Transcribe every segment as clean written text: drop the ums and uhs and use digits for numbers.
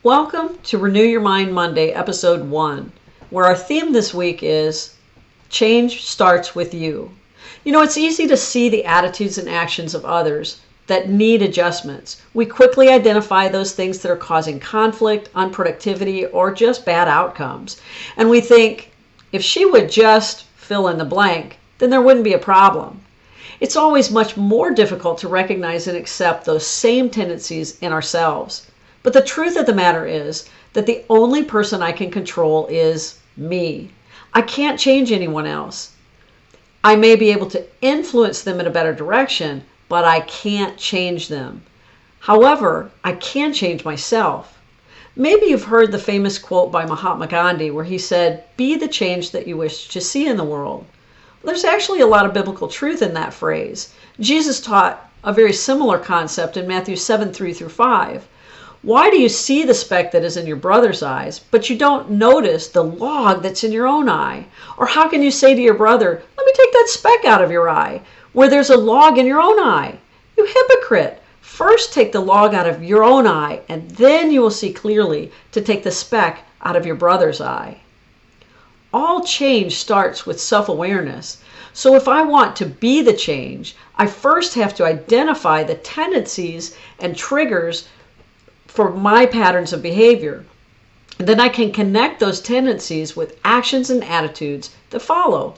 Welcome to Renew Your Mind Monday, episode 1, where our theme this week is Change Starts With You. You know, it's easy to see the attitudes and actions of others that need adjustments. We quickly identify those things that are causing conflict, unproductivity, or just bad outcomes. And we think, if she would just fill in the blank, then there wouldn't be a problem. It's always much more difficult to recognize and accept those same tendencies in ourselves. But the truth of the matter is that the only person I can control is me. I can't change anyone else. I may be able to influence them in a better direction, but I can't change them. However, I can change myself. Maybe you've heard the famous quote by Mahatma Gandhi where he said, "Be the change that you wish to see in the world." There's actually a lot of biblical truth in that phrase. Jesus taught a very similar concept in Matthew 7:3-5. Why do you see the speck that is in your brother's eyes, but you don't notice the log that's in your own eye? Or how can you say to your brother, "Let me take that speck out of your eye," where there's a log in your own eye? You hypocrite! First take the log out of your own eye, and then you will see clearly to take the speck out of your brother's eye. All change starts with self-awareness. So if I want to be the change, I first have to identify the tendencies and triggers for my patterns of behavior. And then I can connect those tendencies with actions and attitudes that follow.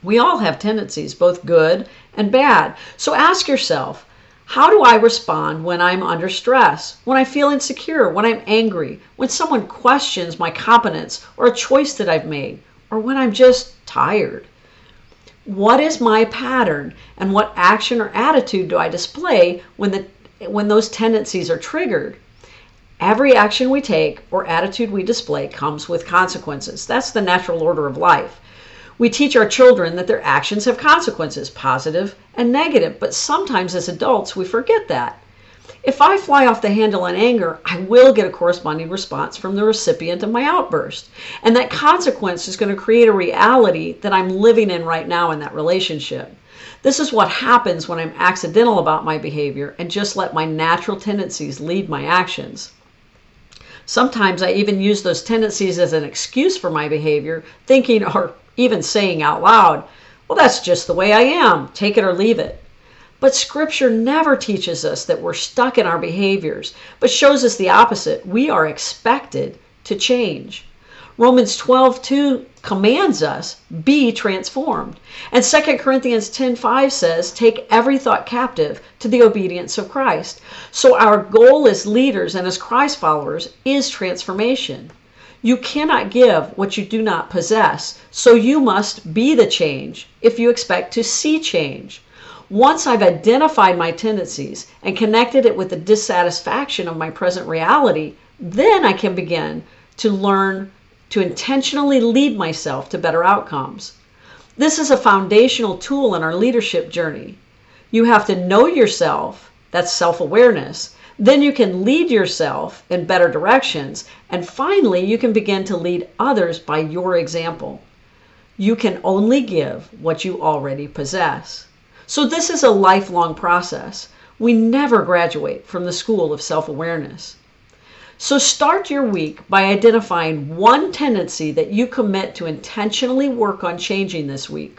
We all have tendencies, both good and bad. So ask yourself, how do I respond when I'm under stress, when I feel insecure, when I'm angry, when someone questions my competence or a choice that I've made, or when I'm just tired? What is my pattern, and what action or attitude do I display when those tendencies are triggered? Every action we take or attitude we display comes with consequences. That's the natural order of life. We teach our children that their actions have consequences, positive and negative, but sometimes as adults we forget that. If I fly off the handle in anger, I will get a corresponding response from the recipient of my outburst. And that consequence is going to create a reality that I'm living in right now in that relationship. This is what happens when I'm accidental about my behavior and just let my natural tendencies lead my actions. Sometimes I even use those tendencies as an excuse for my behavior, thinking or even saying out loud, "Well, that's just the way I am, take it or leave it." But Scripture never teaches us that we're stuck in our behaviors, but shows us the opposite. We are expected to change. Romans 12:2 commands us, be transformed. And 2 Corinthians 10:5 says, take every thought captive to the obedience of Christ. So our goal as leaders and as Christ followers is transformation. You cannot give what you do not possess, so you must be the change if you expect to see change. Once I've identified my tendencies and connected it with the dissatisfaction of my present reality, then I can begin to learn to intentionally lead myself to better outcomes. This is a foundational tool in our leadership journey. You have to know yourself, that's self-awareness, then you can lead yourself in better directions, and finally you can begin to lead others by your example. You can only give what you already possess. So this is a lifelong process. We never graduate from the school of self-awareness. So start your week by identifying one tendency that you commit to intentionally work on changing this week.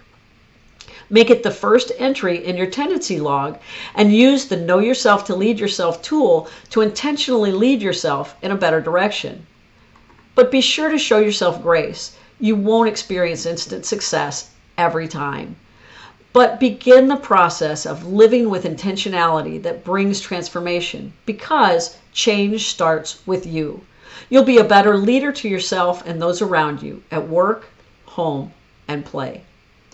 Make it the first entry in your tendency log and use the Know Yourself to Lead Yourself tool to intentionally lead yourself in a better direction. But be sure to show yourself grace. You won't experience instant success every time. But begin the process of living with intentionality that brings transformation, because change starts with you. You'll be a better leader to yourself and those around you at work, home, and play.